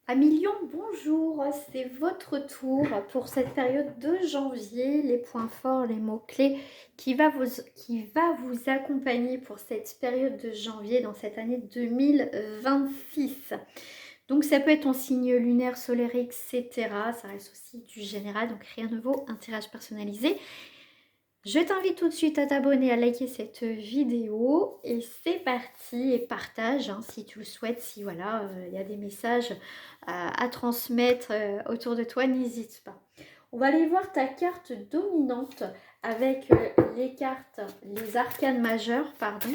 Amis Lion, bonjour, c'est votre tour pour cette période de janvier, les points forts, les mots-clés qui va vous accompagner pour cette période de janvier dans cette année 2026. Donc ça peut être en signe lunaire, solaire, etc. Ça reste aussi du général, donc rien ne vaut un tirage personnalisé. Je t'invite tout de suite à t'abonner, à liker cette vidéo et c'est parti et partage si tu le souhaites, si voilà, il y a des messages à transmettre autour de toi, n'hésite pas. On va aller voir ta carte dominante avec les arcanes majeures, pardon.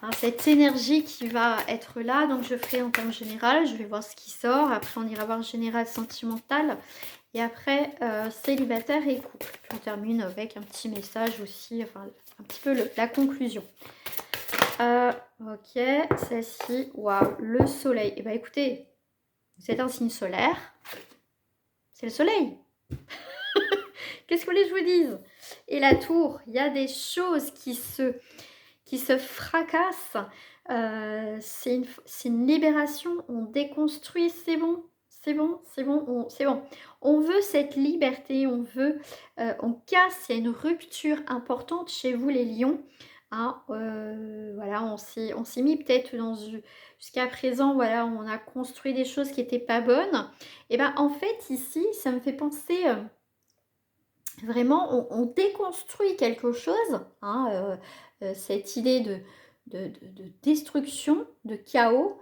Alors, cette énergie qui va être là, donc je ferai en termes général, je vais voir ce qui sort, après on ira voir général sentimental. Et après, célibataire et couple. Puis on termine avec un petit message aussi, enfin un petit peu la conclusion. Ok, celle-ci, waouh, le soleil. Et bah écoutez, vous êtes un signe solaire, c'est le soleil. Qu'est-ce que vous voulez que je vous dise? Et la tour, il y a des choses qui se fracassent. C'est une libération, on déconstruit, c'est bon. C'est bon, c'est bon, c'est bon. On veut cette liberté, on casse, il y a une rupture importante chez vous les lions. Voilà, on s'est mis peut-être jusqu'à présent, voilà, on a construit des choses qui n'étaient pas bonnes. Et ben en fait ici, ça me fait penser vraiment, on déconstruit quelque chose, cette idée de destruction, de chaos,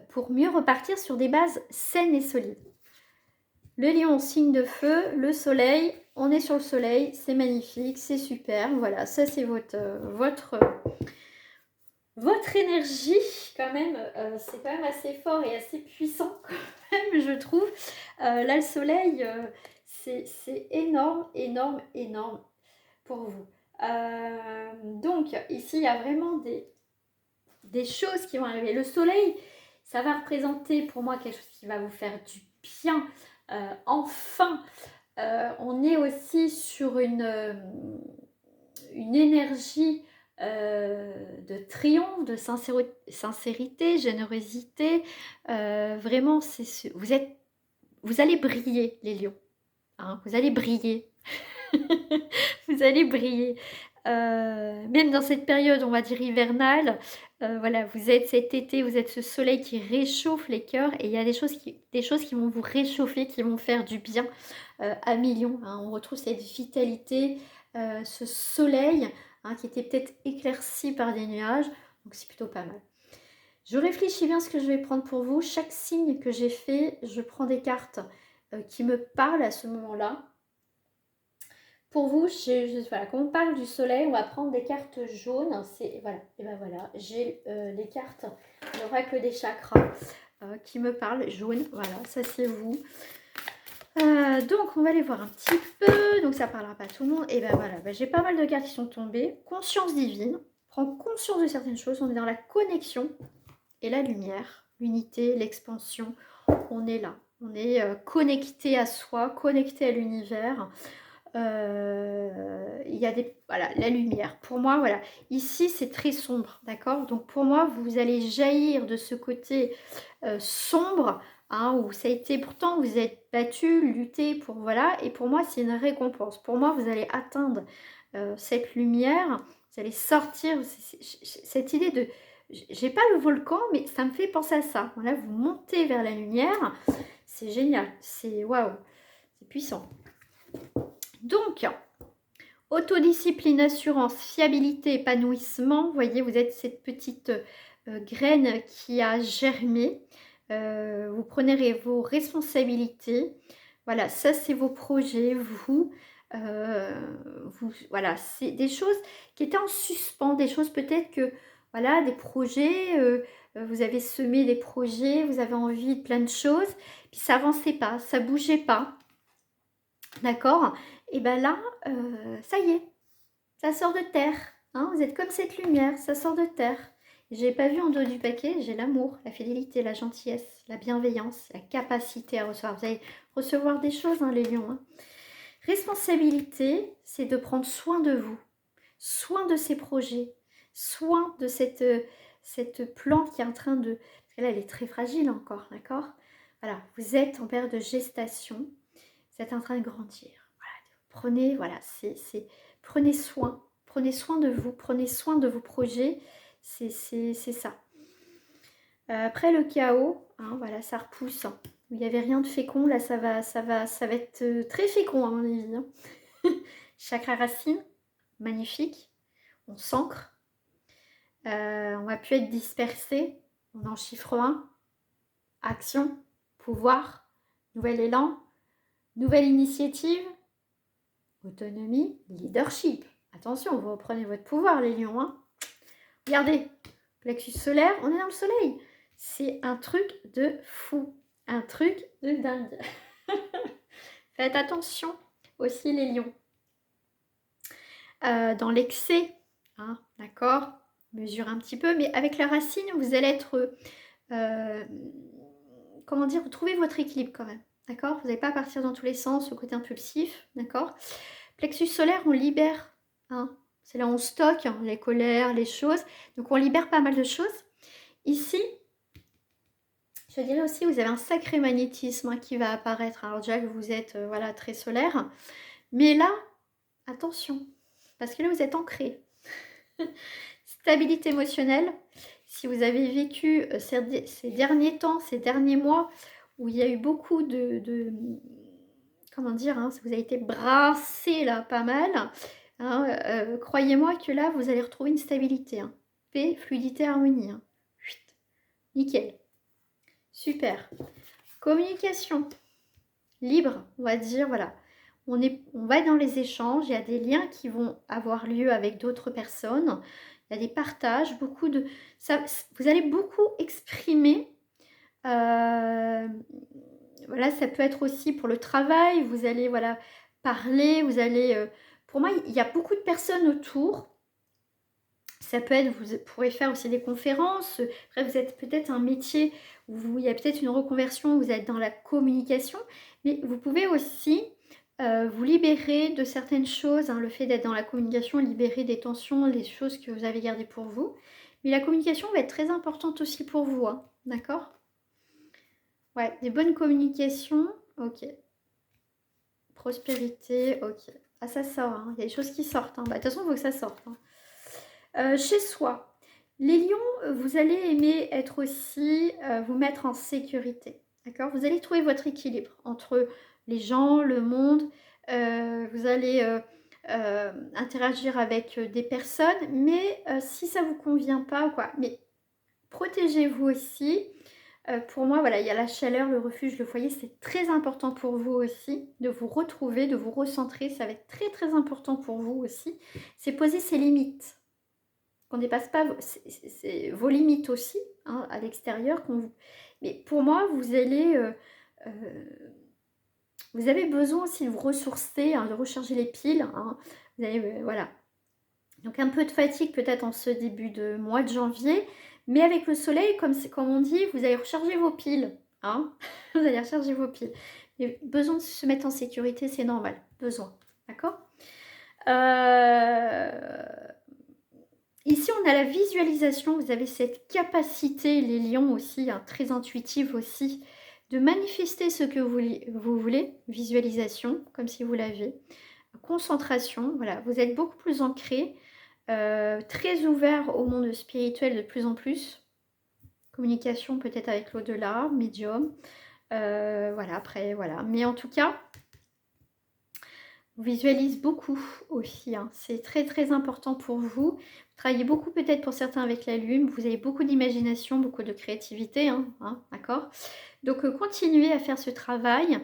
pour mieux repartir sur des bases saines et solides. Le lion, signe de feu, le soleil, on est sur le soleil, c'est magnifique, c'est super. Voilà, ça c'est votre énergie quand même. C'est quand même assez fort et assez puissant quand même, je trouve. Là, le soleil, c'est énorme, énorme, énorme pour vous. Donc, ici, il y a vraiment des choses qui vont arriver. Le soleil, ça va représenter pour moi quelque chose qui va vous faire du bien. Enfin, on est aussi sur une énergie de triomphe, de sincérité, générosité. Vraiment, vous allez briller, les lions. Vous allez briller. Vous allez briller. Même dans cette période, on va dire hivernale, voilà, vous êtes cet été, vous êtes ce soleil qui réchauffe les cœurs et il y a des choses qui vont vous réchauffer, qui vont faire du bien à millions. On retrouve cette vitalité, ce soleil qui était peut-être éclairci par des nuages, donc c'est plutôt pas mal. Je réfléchis bien ce que je vais prendre pour vous. Chaque signe que j'ai fait, je prends des cartes qui me parlent à ce moment-là. Pour vous, voilà, quand on parle du soleil, on va prendre des cartes jaunes. Voilà, et ben voilà, j'ai les cartes, l'oracle des chakras qui me parlent, jaune. Voilà, ça c'est vous. Donc on va aller voir un petit peu. Donc ça parlera pas à tout le monde. Et ben voilà, j'ai pas mal de cartes qui sont tombées. Conscience divine, prends conscience de certaines choses. On est dans la connexion et la lumière, l'unité, l'expansion. On est là. On est connecté à soi, connecté à l'univers. Il y a voilà, la lumière. Pour moi, voilà, ici c'est très sombre, d'accord? Donc pour moi, vous allez jaillir de ce côté sombre, où ça a été, pourtant vous êtes battu, lutté pour, voilà, et pour moi c'est une récompense. Pour moi, vous allez atteindre cette lumière, vous allez sortir cette idée de, j'ai pas le volcan, mais ça me fait penser à ça. Voilà, vous montez vers la lumière, c'est génial, c'est waouh, c'est puissant. Donc, autodiscipline, assurance, fiabilité, épanouissement. Vous voyez, vous êtes cette petite graine qui a germé. Vous prenez vos responsabilités. Voilà, ça c'est vos projets, voilà, c'est des choses qui étaient en suspens, des choses peut-être que, voilà, des projets, vous avez semé des projets, vous avez envie de plein de choses, puis ça avançait pas, ça bougeait pas. D'accord? Et bien là, ça y est, ça sort de terre. Vous êtes comme cette lumière, ça sort de terre. J'ai pas vu en dos du paquet, j'ai l'amour, la fidélité, la gentillesse, la bienveillance, la capacité à recevoir. Vous allez recevoir des choses, les lions. Responsabilité, c'est de prendre soin de vous, soin de ces projets, soin de cette plante qui est en train de... que là, elle est très fragile encore, d'accord? Voilà, vous êtes en période de gestation, vous êtes en train de grandir. Voilà, prenez, voilà, prenez soin de vous, prenez soin de vos projets, c'est ça. Après le chaos, hein, voilà, ça repousse. Il n'y avait rien de fécond, là ça va être très fécond à mon avis. Hein. Chakra racine, magnifique. On s'ancre. On va plus être dispersé. On est en chiffre 1. Action, pouvoir, nouvel élan, nouvelle initiative, autonomie, leadership. Attention, vous reprenez votre pouvoir les lions. Hein. Regardez, plexus solaire, on est dans le soleil. C'est un truc de fou. Un truc de dingue. Faites attention aussi les lions. Dans l'excès, hein, d'accord, mesure un petit peu, mais avec la racine, vous allez être, comment dire, vous trouvez votre équilibre quand même, d'accord. Vous n'allez pas partir dans tous les sens, le côté impulsif, d'accord. Plexus solaire, on libère, hein, c'est là où on stocke hein, les colères, les choses, donc on libère pas mal de choses. Ici, je dirais aussi, vous avez un sacré magnétisme hein, qui va apparaître. Alors déjà que vous êtes voilà, très solaire, mais là, attention, parce que là, vous êtes ancré. Stabilité émotionnelle. Si vous avez vécu ces derniers temps, ces derniers mois, où il y a eu beaucoup comment dire, hein, vous avez été brassé là pas mal, hein, croyez-moi que là, vous allez retrouver une stabilité. Hein. Paix, fluidité, harmonie. Hein. Nickel. Super. Communication. Libre, on va dire, voilà. On va être dans les échanges, il y a des liens qui vont avoir lieu avec d'autres personnes, il y a des partages, vous allez beaucoup exprimer, voilà, ça peut être aussi pour le travail, vous allez voilà, parler, vous allez, pour moi, il y a beaucoup de personnes autour, ça peut être, vous pourrez faire aussi des conférences, après vous êtes peut-être un métier où il y a peut-être une reconversion, vous êtes dans la communication, mais vous pouvez aussi vous libérer de certaines choses, hein, le fait d'être dans la communication, libérer des tensions, les choses que vous avez gardées pour vous. Mais la communication va être très importante aussi pour vous, hein, d'accord? Ouais, des bonnes communications, ok. Prospérité, ok. Ah, ça sort, hein. Il y a des choses qui sortent. Hein. Bah, de toute façon, il faut que ça sorte. Hein. Chez soi, les lions, vous allez aimer être aussi, vous mettre en sécurité, d'accord? Vous allez trouver votre équilibre entre les gens, le monde, vous allez interagir avec des personnes, mais si ça ne vous convient pas, quoi, mais protégez-vous aussi. Pour moi, voilà, il y a la chaleur, le refuge, le foyer, c'est très important pour vous aussi, de vous retrouver, de vous recentrer, ça va être très très important pour vous aussi. C'est poser ses limites, qu'on ne dépasse pas vos limites aussi, hein, à l'extérieur. Mais pour moi, vous allez... vous avez besoin aussi de vous ressourcer, hein, de recharger les piles. Hein. Vous allez, voilà. Donc un peu de fatigue peut-être en ce début de mois de janvier. Mais avec le soleil, comme on dit, vous allez recharger vos piles. Hein. Vous allez recharger vos piles. Et besoin de se mettre en sécurité, c'est normal. Besoin. D'accord Ici, on a la visualisation. Vous avez cette capacité, les lions aussi, hein, très intuitive aussi, de manifester ce que vous voulez. Visualisation, comme si vous l'aviez. Concentration, voilà. Vous êtes beaucoup plus ancré, très ouvert au monde spirituel de plus en plus. Communication peut-être avec l'au-delà, médium. Voilà, après, voilà. Mais en tout cas... On visualise beaucoup aussi, hein. C'est très très important pour vous. Vous travaillez beaucoup peut-être pour certains avec la lune, vous avez beaucoup d'imagination, beaucoup de créativité, hein, d'accord. Donc continuez à faire ce travail.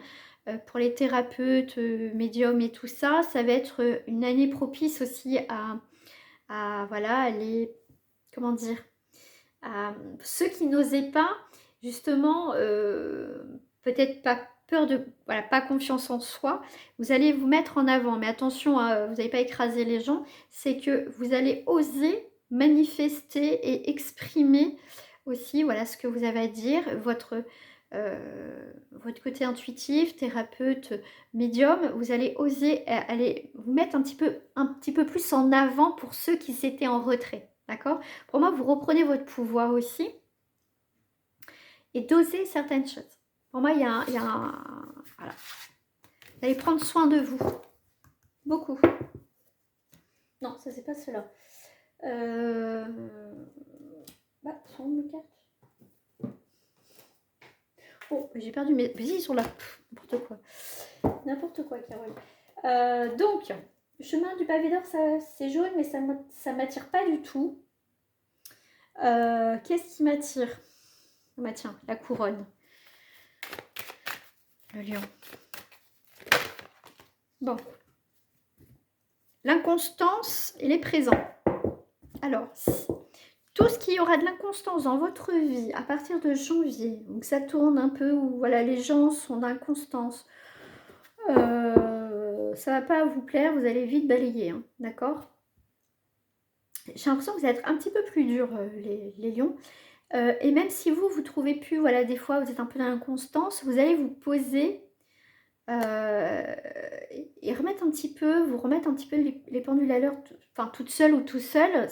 Pour les thérapeutes, médiums et tout ça, ça va être une année propice aussi voilà, les, comment dire, à ceux qui n'osaient pas, justement, peut-être pas peur de, voilà, pas confiance en soi, vous allez vous mettre en avant, mais attention, hein, vous n'allez pas écraser les gens, c'est que vous allez oser manifester et exprimer aussi, voilà, ce que vous avez à dire, votre côté intuitif, thérapeute, médium, vous allez oser aller vous mettre un petit peu plus en avant pour ceux qui s'étaient en retrait, d'accord? Pour moi, vous reprenez votre pouvoir aussi. et d'oser certaines choses. Pour moi, il y a voilà. Vous allez prendre soin de vous. Beaucoup. Non, ça c'est pas cela. Bah, sur une carte. Oh, j'ai perdu mes... Vas-y, ils sont là. N'importe quoi. N'importe quoi, Carole. Donc, chemin du pavé d'or, c'est jaune, mais ça m'attire pas du tout. Qu'est-ce qui m'attire? Bah tiens, la couronne. Le lion. Bon. L'inconstance et les présents. Alors, tout ce qui aura de l'inconstance dans votre vie à partir de janvier, donc ça tourne un peu où voilà, les gens sont d'inconstance, ça va pas vous plaire, vous allez vite balayer, hein, d'accord? J'ai l'impression que vous allez être un petit peu plus dur, les lions. Et même si vous trouvez plus, voilà, des fois vous êtes un peu dans l'inconstance, vous allez vous poser et remettre un petit peu, vous remettre un petit peu les pendules à l'heure, enfin toute seule ou tout seul.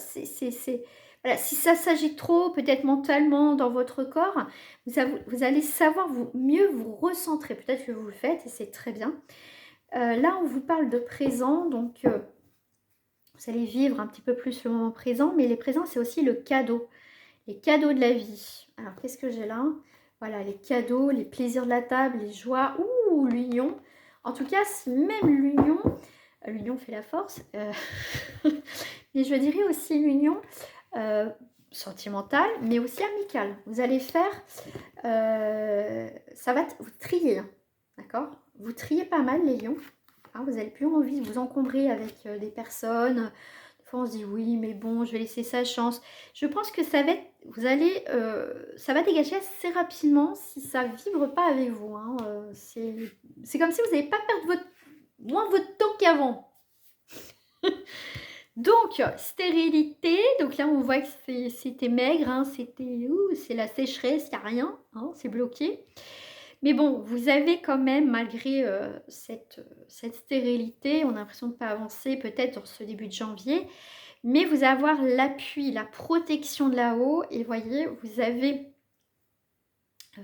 Voilà, si ça s'agit trop, peut-être mentalement dans votre corps, vous allez savoir mieux vous recentrer. Peut-être que vous le faites et c'est très bien. Là, on vous parle de présent, donc vous allez vivre un petit peu plus le moment présent, mais les présents, c'est aussi le cadeau. Les cadeaux de la vie. Alors, qu'est-ce que j'ai là? Voilà, les cadeaux, les plaisirs de la table, les joies. Ouh, l'union. En tout cas, si même l'union fait la force. Mais je dirais aussi l'union sentimentale, mais aussi amicale. Vous allez faire... ça va vous trier, hein, d'accord? Vous triez pas mal, les lions. Hein, vous n'avez plus envie de vous encombrer avec des personnes. On se dit oui, mais bon, je vais laisser sa chance. Je pense que ça va être, ça va dégager assez rapidement si ça vibre pas avec vous. Hein. C'est comme si vous n'allez pas perdre moins votre temps qu'avant. Donc, stérilité. Donc là, on voit que c'était maigre. Hein, c'est la sécheresse, il n'y a rien. Hein, c'est bloqué. Mais bon, vous avez quand même, malgré cette stérilité, on a l'impression de ne pas avancer peut-être dans ce début de janvier, mais vous allez avoir l'appui, la protection de là-haut, et voyez, vous avez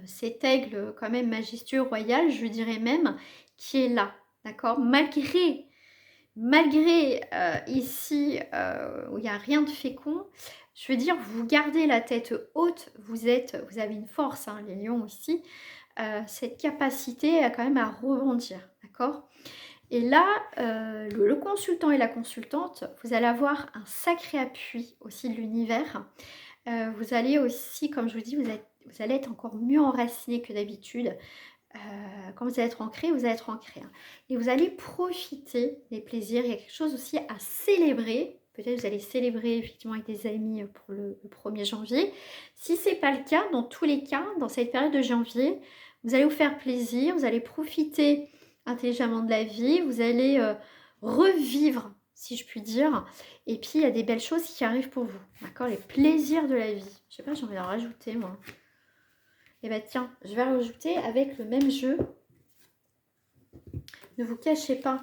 cet aigle quand même majestueux, royal, je dirais même, qui est là, d'accord? Malgré ici, où il n'y a rien de fécond, je veux dire, vous gardez la tête haute, vous avez une force, hein, les lions aussi, cette capacité quand même à rebondir, d'accord? Et là, le consultant et la consultante, vous allez avoir un sacré appui aussi de l'univers. Vous allez aussi, comme je vous dis, vous allez être encore mieux enraciné que d'habitude. Quand vous allez être ancré, vous allez être ancré. Hein. Et vous allez profiter des plaisirs. Il y a quelque chose aussi à célébrer. Peut-être vous allez célébrer effectivement avec des amis pour le 1er janvier. Si ce n'est pas le cas, dans tous les cas, dans cette période de janvier, vous allez vous faire plaisir, vous allez profiter intelligemment de la vie, vous allez revivre, si je puis dire. Et puis, il y a des belles choses qui arrivent pour vous. D'accord? Les plaisirs de la vie. Je sais pas, j'ai envie d'en rajouter, moi. Et bien tiens, je vais rajouter avec le même jeu. Ne vous cachez pas.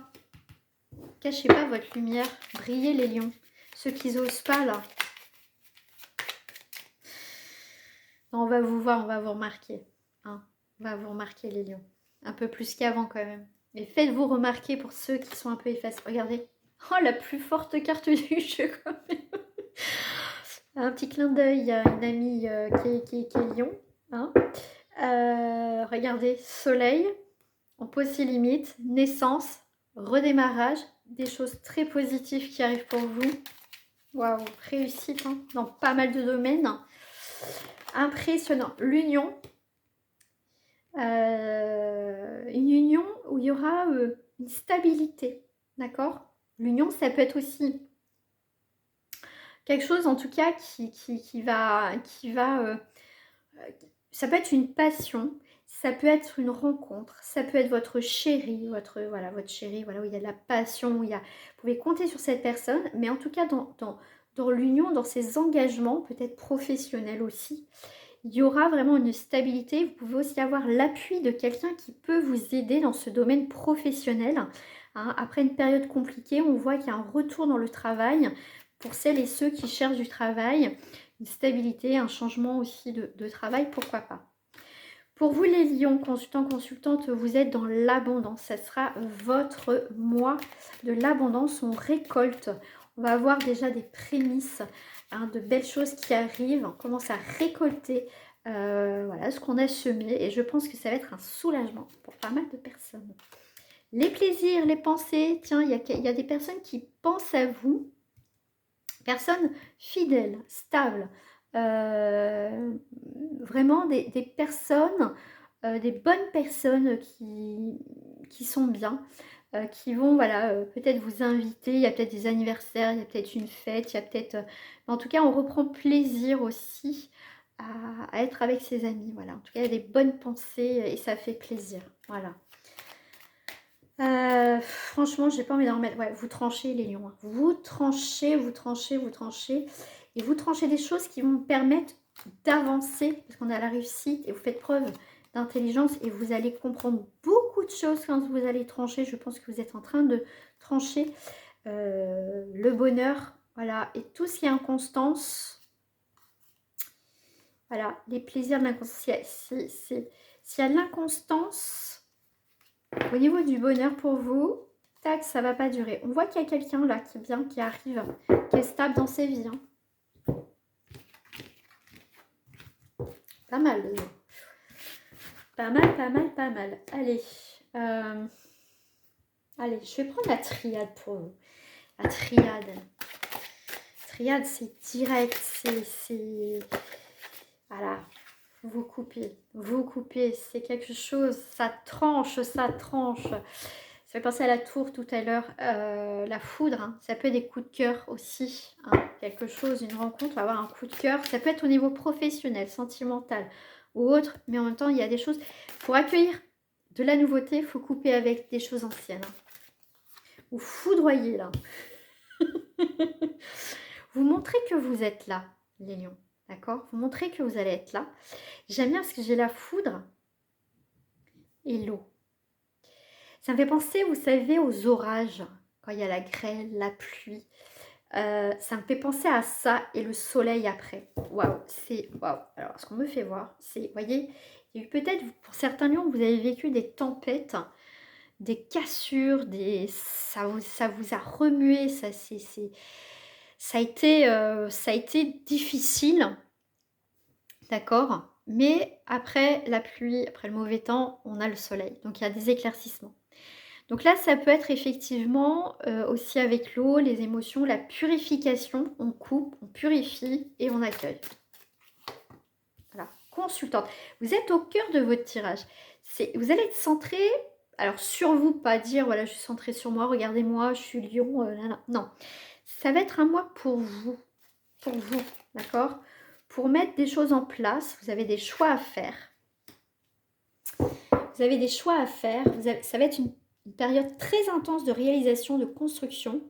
Cachez pas votre lumière. Brillez les lions. Ceux qui n'osent pas là. Non, on va vous voir, on va vous remarquer. Hein, on va vous remarquer les lions. Un peu plus qu'avant quand même. Mais faites-vous remarquer pour ceux qui sont un peu effacés. Regardez. Oh, la plus forte carte du jeu quand même. Un petit clin d'œil, il y a une amie qui est lion. Hein. Regardez, soleil, on pose ses limites, naissance, redémarrage, des choses très positives qui arrivent pour vous. Waouh, réussite hein, dans pas mal de domaines. Impressionnant. L'union, une union où il y aura une stabilité, d'accord? L'union, ça peut être aussi quelque chose en tout cas qui va ça peut être une passion, ça peut être une rencontre, ça peut être votre chéri, votre chéri, voilà, où il y a de la passion, vous pouvez compter sur cette personne, mais en tout cas dans l'union, dans ses engagements, peut-être professionnels aussi, il y aura vraiment une stabilité. Vous pouvez aussi avoir l'appui de quelqu'un qui peut vous aider dans ce domaine professionnel. Hein. Après une période compliquée, on voit qu'il y a un retour dans le travail pour celles et ceux qui cherchent du travail, une stabilité, un changement aussi de travail, pourquoi pas. Pour vous les lions, consultants, consultantes, vous êtes dans l'abondance. Ça sera votre mois de l'abondance. On récolte. On va avoir déjà des prémices, hein, de belles choses qui arrivent. On commence à récolter voilà, ce qu'on a semé. Et je pense que ça va être un soulagement pour pas mal de personnes. Les plaisirs, les pensées. Tiens, il y a des personnes qui pensent à vous. Personnes fidèles, stables. Vraiment des personnes, des bonnes personnes qui sont bien, qui vont voilà, peut-être vous inviter, il y a peut-être des anniversaires, il y a peut-être une fête, il y a peut-être... en tout cas, on reprend plaisir aussi à être avec ses amis. Voilà. En tout cas, il y a des bonnes pensées et ça fait plaisir. Voilà. Franchement, j'ai pas envie d'en remettre. Ouais, vous tranchez les lions. Hein. Vous tranchez, vous tranchez, vous tranchez. Et vous tranchez des choses qui vont me permettre d'avancer. Parce qu'on a la réussite et vous faites preuve d'intelligence. Et vous allez comprendre beaucoup de choses quand vous allez trancher. Je pense que vous êtes en train de trancher le bonheur. Voilà. Et tout ce qui est inconstance. Voilà. Les plaisirs de l'inconstance. S'il y a de l'inconstance... Au niveau du bonheur pour vous, tac, ça va pas durer. On voit qu'il y a quelqu'un là qui est bien, qui arrive, qui est stable dans ses vies. Hein. Pas mal, les gens. Pas mal, pas mal, pas mal. Allez, allez, je vais prendre la triade pour vous. La triade. Triade, c'est direct, c'est... Voilà. Vous coupez, c'est quelque chose, ça tranche, ça tranche. Ça fait penser à la tour tout à l'heure, la foudre, hein. Ça peut être des coups de cœur aussi, hein. Quelque chose, une rencontre, on va avoir un coup de cœur. Ça peut être au niveau professionnel, sentimental ou autre, mais en même temps, il y a des choses. Pour accueillir de la nouveauté, il faut couper avec des choses anciennes. Hein. Ou foudroyer, là. Vous montrez que vous êtes là, les lions. D'accord? Vous montrez que vous allez être là. J'aime bien parce que j'ai la foudre et l'eau. Ça me fait penser, vous savez, aux orages. Quand il y a la grêle, la pluie. Ça me fait penser à ça et le soleil après. Waouh, c'est waouh. Alors, ce qu'on me fait voir, c'est, vous voyez, il y a eu peut-être, pour certains lions, vous avez vécu des tempêtes, des cassures, ça vous a remué, ça a été difficile. D'accord? Mais après la pluie, après le mauvais temps, on a le soleil. Donc, il y a des éclaircissements. Donc là, ça peut être effectivement aussi avec l'eau, les émotions, la purification. On coupe, on purifie et on accueille. Voilà, consultante. Vous êtes au cœur de votre tirage. Vous allez être centré, alors sur vous, pas dire, voilà, je suis centrée sur moi, regardez-moi, je suis lion. Non, ça va être un mois pour vous, d'accord? Pour mettre des choses en place, vous avez des choix à faire. Vous avez des choix à faire. Ça va être une période très intense de réalisation, de construction.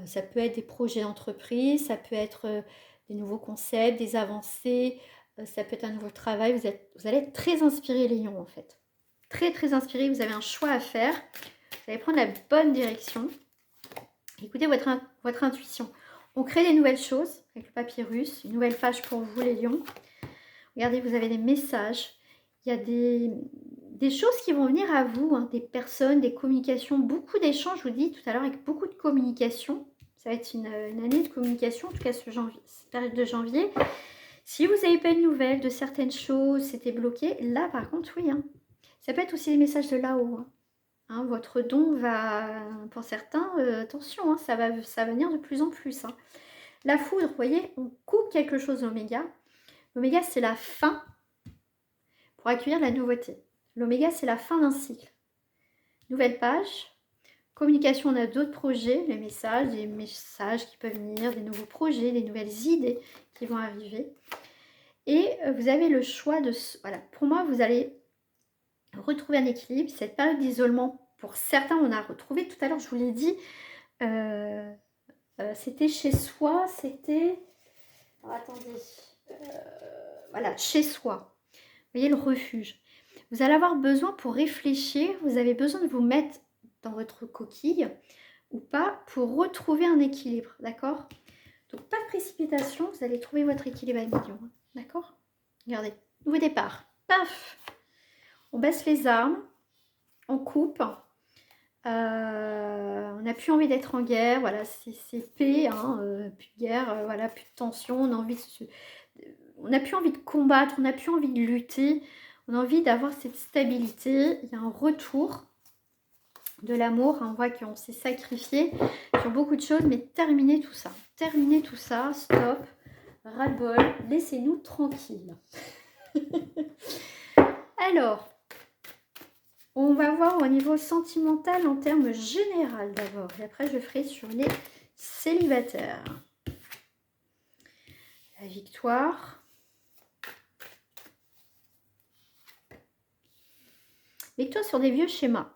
Ça peut être des projets d'entreprise, ça peut être des nouveaux concepts, des avancées, ça peut être un nouveau travail. Vous allez être très inspiré, les lions, en fait. Très, très inspiré. Vous avez un choix à faire. Vous allez prendre la bonne direction. Écoutez votre intuition. On crée des nouvelles choses avec le papyrus. Une nouvelle page pour vous, les lions. Regardez, vous avez des messages. Il y a des choses qui vont venir à vous, hein, des personnes, des communications, beaucoup d'échanges, je vous dis tout à l'heure, avec beaucoup de communication. Ça va être une année de communication, en tout cas cette période de janvier. Si vous n'avez pas de nouvelles de certaines choses, c'était bloqué, là par contre, oui. Hein. Ça peut être aussi des messages de là-haut. Hein. Hein, votre don va, pour certains, attention, hein, ça va venir de plus en plus. Hein. La foudre, vous voyez, on coupe quelque chose l'oméga. L'oméga, c'est la fin pour accueillir la nouveauté. L'oméga, c'est la fin d'un cycle. Nouvelle page. Communication, on a d'autres projets, des messages qui peuvent venir, des nouveaux projets, des nouvelles idées qui vont arriver. Et vous avez le choix de... Voilà, pour moi, vous allez retrouver un équilibre. Cette période d'isolement, pour certains, on a retrouvé, tout à l'heure, je vous l'ai dit, c'était chez soi, c'était... Alors, attendez. Voilà, chez soi. Vous voyez, le refuge. Vous allez avoir besoin pour réfléchir, vous avez besoin de vous mettre dans votre coquille ou pas pour retrouver un équilibre, d'accord? Donc, pas de précipitation, vous allez trouver votre équilibre à million, d'accord? Regardez, nouveau départ. paf, on baisse les armes, on coupe. On n'a plus envie d'être en guerre, voilà, c'est paix, hein, plus de guerre, voilà, plus de tension, on n'a plus envie de combattre, on n'a plus envie de lutter, on a envie d'avoir cette stabilité, il y a un retour de l'amour, hein, on voit qu'on s'est sacrifié sur beaucoup de choses, mais terminez tout ça, stop, ras-le-bol, laissez-nous tranquilles. Alors, on va voir au niveau sentimental en termes général d'abord. Et après, je ferai sur les célibataires. La victoire. Victoire sur des vieux schémas.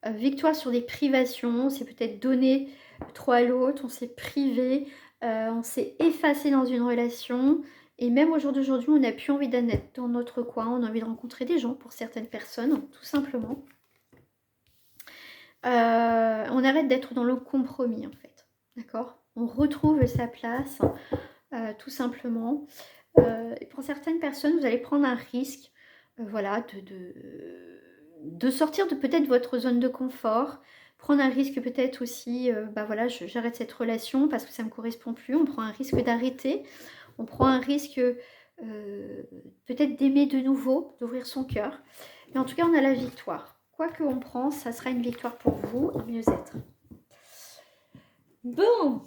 Victoire sur des privations. On s'est peut-être donné trop à l'autre. On s'est privé. On s'est effacé dans une relation. Et même au jour d'aujourd'hui, on n'a plus envie d'être dans notre coin. On a envie de rencontrer des gens pour certaines personnes, tout simplement. On arrête d'être dans le compromis, en fait. D'accord? On retrouve sa place, tout simplement. Et pour certaines personnes, vous allez prendre un risque, voilà, de sortir de peut-être votre zone de confort. Prendre un risque peut-être aussi, voilà, j'arrête cette relation parce que ça ne me correspond plus. On prend un risque d'arrêter. On prend un risque peut-être d'aimer de nouveau, d'ouvrir son cœur. Mais en tout cas, on a la victoire. Quoi qu'on prend, ça sera une victoire pour vous, un mieux-être. Bon,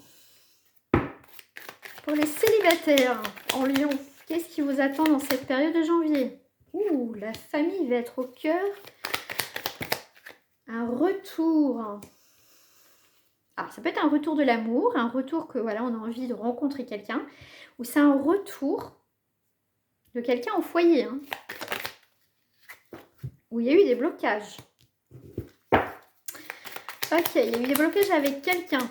pour les célibataires en Lion, qu'est-ce qui vous attend dans cette période de janvier? Ouh, la famille va être au cœur. Un retour. Ah, ça peut être un retour de l'amour, un retour que voilà, on a envie de rencontrer quelqu'un, ou c'est un retour de quelqu'un au foyer, hein, où il y a eu des blocages. Ok, il y a eu des blocages avec quelqu'un.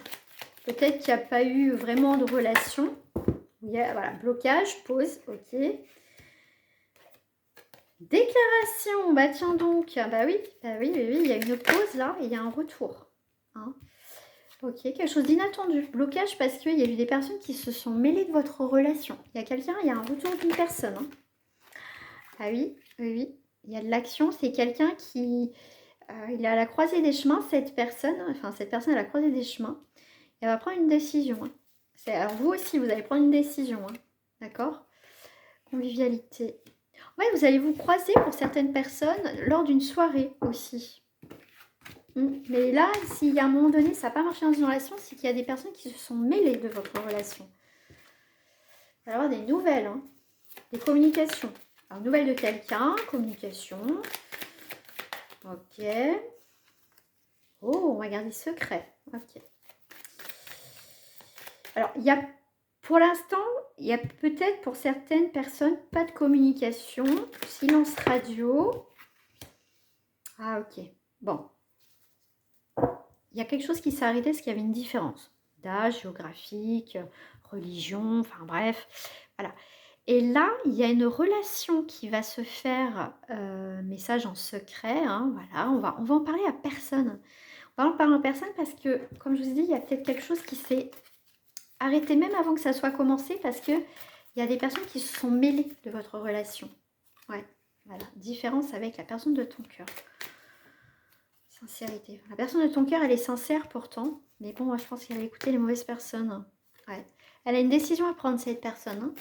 Peut-être qu'il n'y a pas eu vraiment de relation. Il y a, voilà, blocage, pause, ok. Déclaration, bah tiens donc, bah oui, il y a une pause là et il y a un retour. Hein. Ok, quelque chose d'inattendu. Blocage parce qu'il y a eu des personnes qui se sont mêlées de votre relation. Il y a quelqu'un, il y a un retour d'une personne. Hein. Ah oui, il y a de l'action, c'est quelqu'un qui... il est à la croisée des chemins, cette personne est à la croisée des chemins. Et elle va prendre une décision. Hein. Alors vous aussi, vous allez prendre une décision. Hein. D'accord? Convivialité. Ouais, vous allez vous croiser pour certaines personnes lors d'une soirée aussi. Mais là, s'il y a un moment donné, ça n'a pas marché dans une relation, c'est qu'il y a des personnes qui se sont mêlées de votre relation. Il va y avoir des nouvelles, hein, des communications. Alors, nouvelles de quelqu'un, communication. Ok. Oh, on va garder secret. Ok. Alors, il y a, pour l'instant, il y a peut-être pour certaines personnes pas de communication, silence radio. Ah, ok. Bon. Il y a quelque chose qui s'est arrêté parce qu'il y avait une différence d'âge, géographique, religion, enfin bref, voilà. Et là, il y a une relation qui va se faire, message en secret, hein, voilà, on va en parler à personne. On va en parler à personne parce que, comme je vous ai dit, il y a peut-être quelque chose qui s'est arrêté même avant que ça soit commencé parce que il y a des personnes qui se sont mêlées de votre relation. Ouais, voilà, différence avec la personne de ton cœur. Sincérité. La personne de ton cœur, elle est sincère pourtant. Mais bon, moi, je pense qu'elle a écouté les mauvaises personnes. Ouais. Elle a une décision à prendre, cette personne.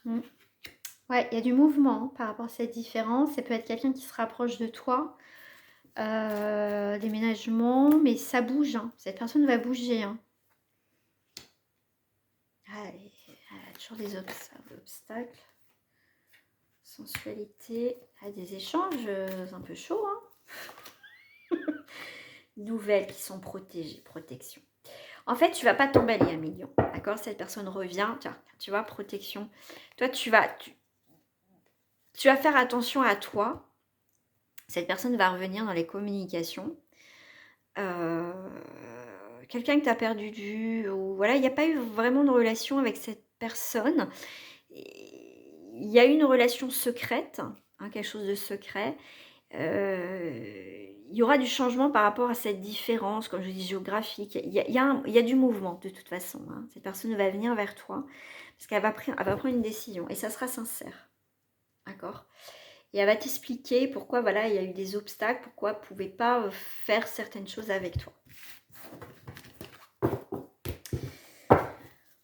Hein. Ouais, il y a du mouvement hein, par rapport à cette différence. Ça peut être quelqu'un qui se rapproche de toi. Déménagement, mais ça bouge. Hein. Cette personne va bouger. Hein. Allez, elle a toujours des obstacles. Sensualité. Des échanges un peu chauds. Hein. Nouvelles qui sont protégées, protection. En fait, tu vas pas t'emballer 1 million, d'accord? Cette personne revient, tiens, tu vois, protection. Toi, tu vas faire attention à toi. Cette personne va revenir dans les communications. Quelqu'un que tu as perdu de vue, ou voilà, il n'y a pas eu vraiment de relation avec cette personne. Il y a eu une relation secrète, hein, quelque chose de secret. Il il y aura du changement par rapport à cette différence, comme je dis, géographique. Il y a du mouvement de toute façon. Hein. Cette personne va venir vers toi parce qu'elle elle va prendre une décision et ça sera sincère. D'accord? Et elle va t'expliquer pourquoi voilà, il y a eu des obstacles, pourquoi elle ne pouvait pas faire certaines choses avec toi.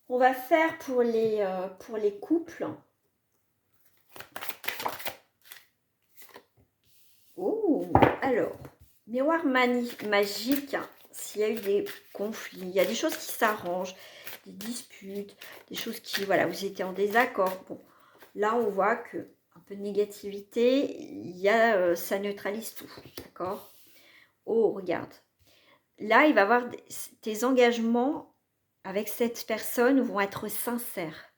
On va faire pour les couples. Oh, alors, miroir magique, s'il y a eu des conflits, il y a des choses qui s'arrangent, des disputes, des choses qui, voilà, vous étiez en désaccord. Bon, là, on voit que un peu de négativité, ça neutralise tout, d'accord? Oh, regarde. Là, il va y avoir tes engagements avec cette personne vont être sincères.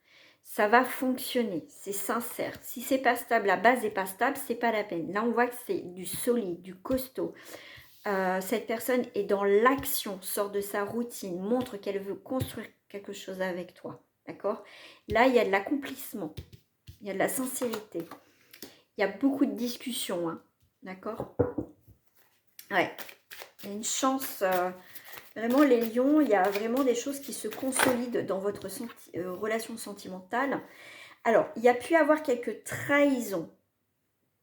Ça va fonctionner, c'est sincère. Si c'est pas stable, la base n'est pas stable, c'est pas la peine. Là, on voit que c'est du solide, du costaud. Cette personne est dans l'action, sort de sa routine, montre qu'elle veut construire quelque chose avec toi. D'accord? Là, il y a de l'accomplissement, il y a de la sincérité. Il y a beaucoup de discussions. Hein, d'accord? Ouais. Il y a une chance. Vraiment, les lions, il y a vraiment des choses qui se consolident dans votre relation sentimentale. Alors, il y a pu avoir quelques trahisons.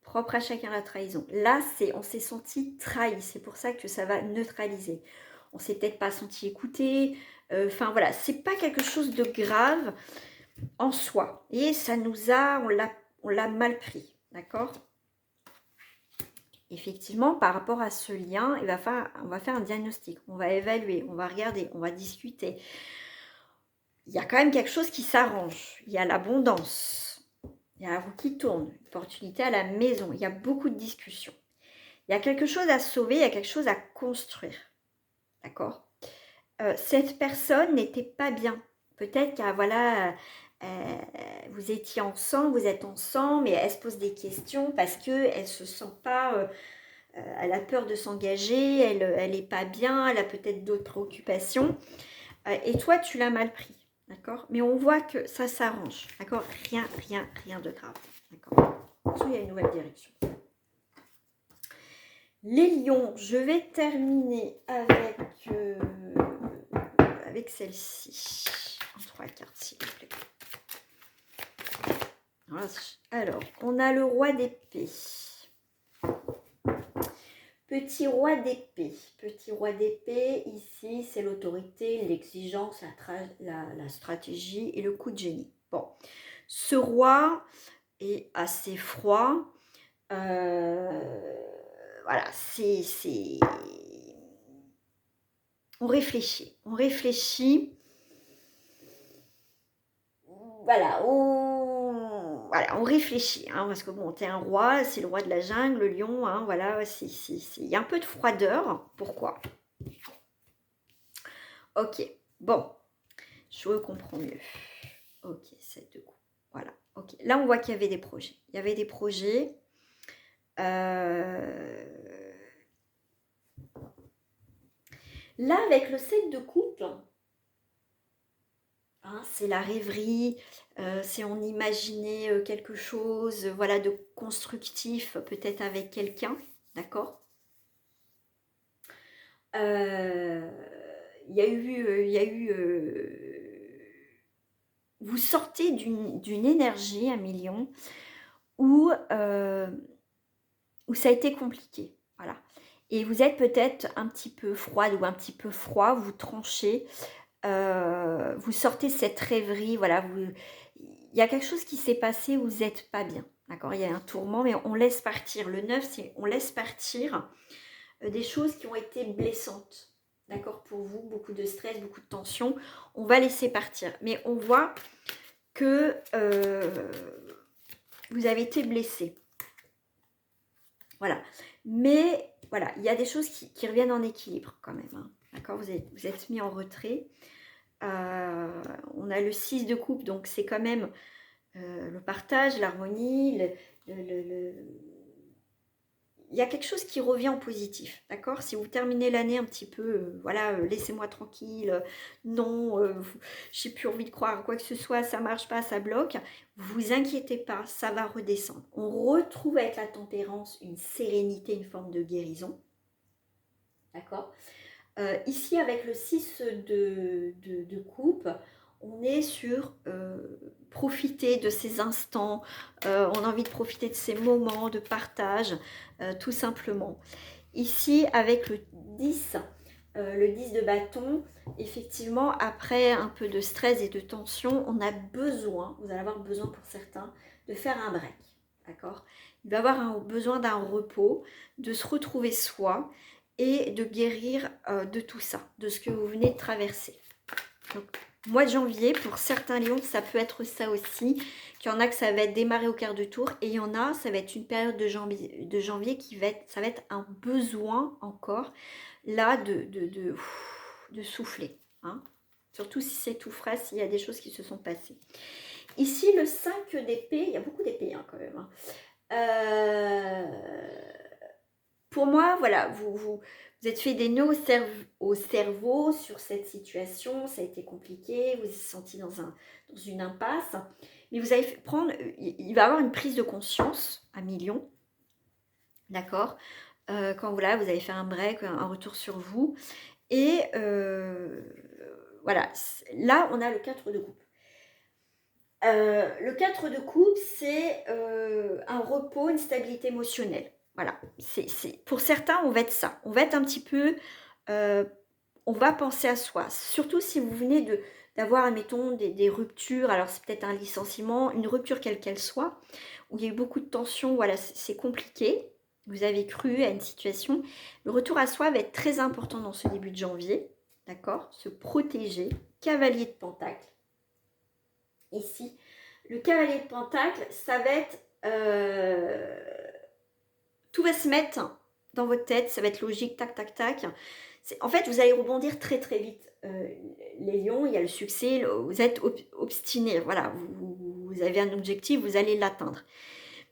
Propre à chacun la trahison. Là, on s'est senti trahi. C'est pour ça que ça va neutraliser. On s'est peut-être pas senti écouté. Enfin, voilà. C'est pas quelque chose de grave en soi. Et ça on l'a mal pris. D'accord? Effectivement, par rapport à ce lien, on va faire un diagnostic, on va évaluer, on va regarder, on va discuter. Il y a quand même quelque chose qui s'arrange. Il y a l'abondance, il y a la roue qui tourne, une opportunité à la maison, il y a beaucoup de discussions. Il y a quelque chose à sauver, il y a quelque chose à construire. D'accord? Cette personne n'était pas bien. Peut-être que voilà, vous étiez ensemble, vous êtes ensemble, mais elle se pose des questions parce qu'elle ne se sent pas... elle a peur de s'engager, elle n'est pas bien, elle a peut-être d'autres préoccupations. Et toi, tu l'as mal pris, d'accord? Mais on voit que ça s'arrange, d'accord? Rien de grave, d'accord? Ensuite, il y a une nouvelle direction. Les lions, je vais terminer avec celle-ci. En 3 cartes, s'il vous plaît. Alors, on a le roi d'épée. Petit roi d'épée. Petit roi d'épée, ici, c'est l'autorité, l'exigence, la stratégie et le coup de génie. Bon, ce roi est assez froid. Voilà, c'est... On réfléchit. On réfléchit. Voilà, on réfléchit, hein, parce que bon, t'es un roi, c'est le roi de la jungle, le lion, hein, voilà, il y a un peu de froideur. Pourquoi? Ok, bon, je comprends mieux. Ok, 7 de coups, voilà, ok. Là, on voit qu'il y avait des projets. Il y avait des projets. Là, avec le 7 de coupe, hein, c'est la rêverie, c'est on imaginait quelque chose, voilà, de constructif, peut-être avec quelqu'un, d'accord? Il y a eu, vous sortez d'une énergie, un million, où ça a été compliqué, voilà. Et vous êtes peut-être un petit peu froide ou un petit peu froid, vous tranchez, vous sortez cette rêverie, voilà, il y a quelque chose qui s'est passé où vous n'êtes pas bien, d'accord? Il y a un tourment, mais on laisse partir. Le 9, c'est on laisse partir des choses qui ont été blessantes, d'accord, pour vous, beaucoup de stress, beaucoup de tension. On va laisser partir, mais on voit que vous avez été blessé. Voilà. Mais voilà, il y a des choses qui reviennent en équilibre quand même. Hein. D'accord, vous êtes mis en retrait. On a le 6 de coupe, donc c'est quand même le partage, l'harmonie, il y a quelque chose qui revient en positif, d'accord? Si vous terminez l'année un petit peu, voilà, laissez-moi tranquille, non, j'ai plus envie de croire à quoi que ce soit, ça marche pas, ça bloque, vous inquiétez pas, ça va redescendre. On retrouve avec la tempérance une sérénité, une forme de guérison, D'accord. Ici, avec le 6 de coupe, on est sur profiter de ces instants, on a envie de profiter de ces moments de partage, tout simplement. Ici, avec le 10 de bâton, effectivement, après un peu de stress et de tension, on a besoin, vous allez avoir besoin pour certains, de faire un break. D'accord? Il va avoir besoin d'un repos, de se retrouver soi et de guérir de tout ça, de ce que vous venez de traverser. Donc, mois de janvier, pour certains lions, ça peut être ça aussi. Il y en a que ça va être démarré au quart de tour et il y en a, ça va être une période de janvier qui va être, ça va être un besoin encore, là, de souffler. Hein. Surtout si c'est tout frais, s'il y a des choses qui se sont passées. Ici, le 5 d'épée, il y a beaucoup d'épées hein, quand même. Hein. Pour moi, voilà, vous êtes fait des nœuds au cerveau sur cette situation, ça a été compliqué, vous êtes senti dans une impasse, mais vous allez prendre, il va y avoir une prise de conscience à millions, d'accord, quand voilà, vous allez faire un break, un retour sur vous, et voilà, là on a le 4 de coupe. Le 4 de coupe, c'est un repos, une stabilité émotionnelle. Voilà, pour certains, on va être ça. On va être un petit peu, on va penser à soi. Surtout si vous venez d'avoir, admettons, des ruptures. Alors, c'est peut-être un licenciement, une rupture quelle qu'elle soit, où il y a eu beaucoup de tensions. Voilà, c'est compliqué. Vous avez cru à une situation. Le retour à soi va être très important dans ce début de janvier. D'accord? Se protéger. Cavalier de Pentacle. Ici, le cavalier de Pentacle, ça va être... tout va se mettre dans votre tête, ça va être logique, tac, tac, tac. En fait, vous allez rebondir très, très vite. Les lions, il y a le succès, vous êtes obstinés, voilà, vous avez un objectif, vous allez l'atteindre.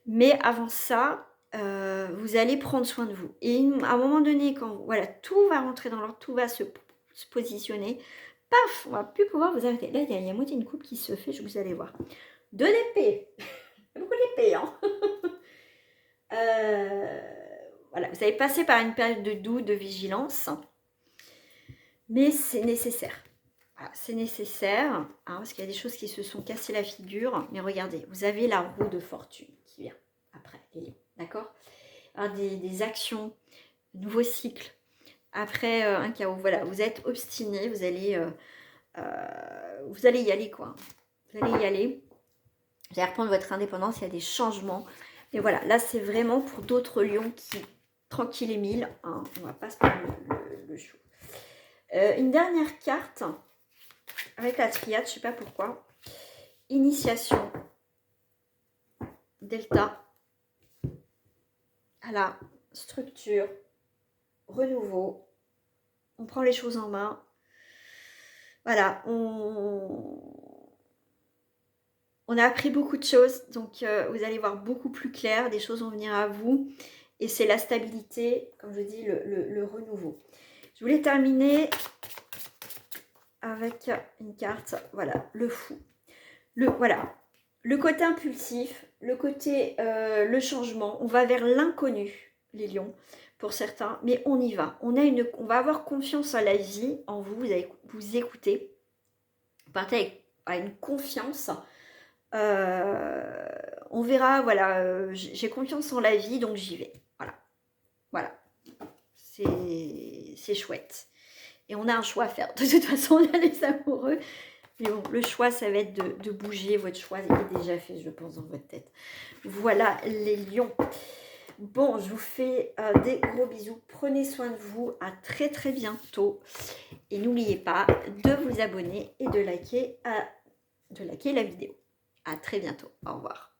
Mais avant ça, vous allez prendre soin de vous. Et à un moment donné, quand voilà, tout va rentrer dans l'ordre, tout va se positionner, paf, on va plus pouvoir vous arrêter. Là, il y a moitié une coupe qui se fait, vous allez voir. 2 d'épée. Beaucoup d'épée, hein. Voilà, vous allez passer par une période de doute, de vigilance, mais c'est nécessaire. Voilà, c'est nécessaire, hein, parce qu'il y a des choses qui se sont cassées la figure. Mais regardez, vous avez la roue de fortune qui vient après, les lions, d'accord? Des actions, de nouveaux cycles. Après un chaos, voilà, vous êtes obstiné, vous allez y aller, quoi. Vous allez y aller. Vous allez reprendre votre indépendance, il y a des changements. Et voilà, là, c'est vraiment pour d'autres lions qui, tranquille et mille, hein, on va pas se prendre le chou. Une dernière carte, avec la triade, je sais pas pourquoi. Initiation. Delta. À la structure. Renouveau. On prend les choses en main. Voilà, on a appris beaucoup de choses, donc vous allez voir beaucoup plus clair, des choses vont venir à vous. Et c'est la stabilité, comme je dis, le renouveau. Je voulais terminer avec une carte, voilà, le fou. Voilà, le côté impulsif, le côté, le changement. On va vers l'inconnu, les lions, pour certains, mais on y va. On va avoir confiance en la vie, en vous, vous allez vous écouter. Vous partez avec une confiance. On verra, voilà, j'ai confiance en la vie, donc j'y vais. Voilà, c'est chouette. Et on a un choix à faire. De toute façon, on a les amoureux. Mais bon, le choix, ça va être de bouger. Votre choix est déjà fait, je pense, dans votre tête. Voilà, les lions. Bon, je vous fais des gros bisous. Prenez soin de vous. À très, très bientôt. Et n'oubliez pas de vous abonner et de liker la vidéo. À très bientôt. Au revoir.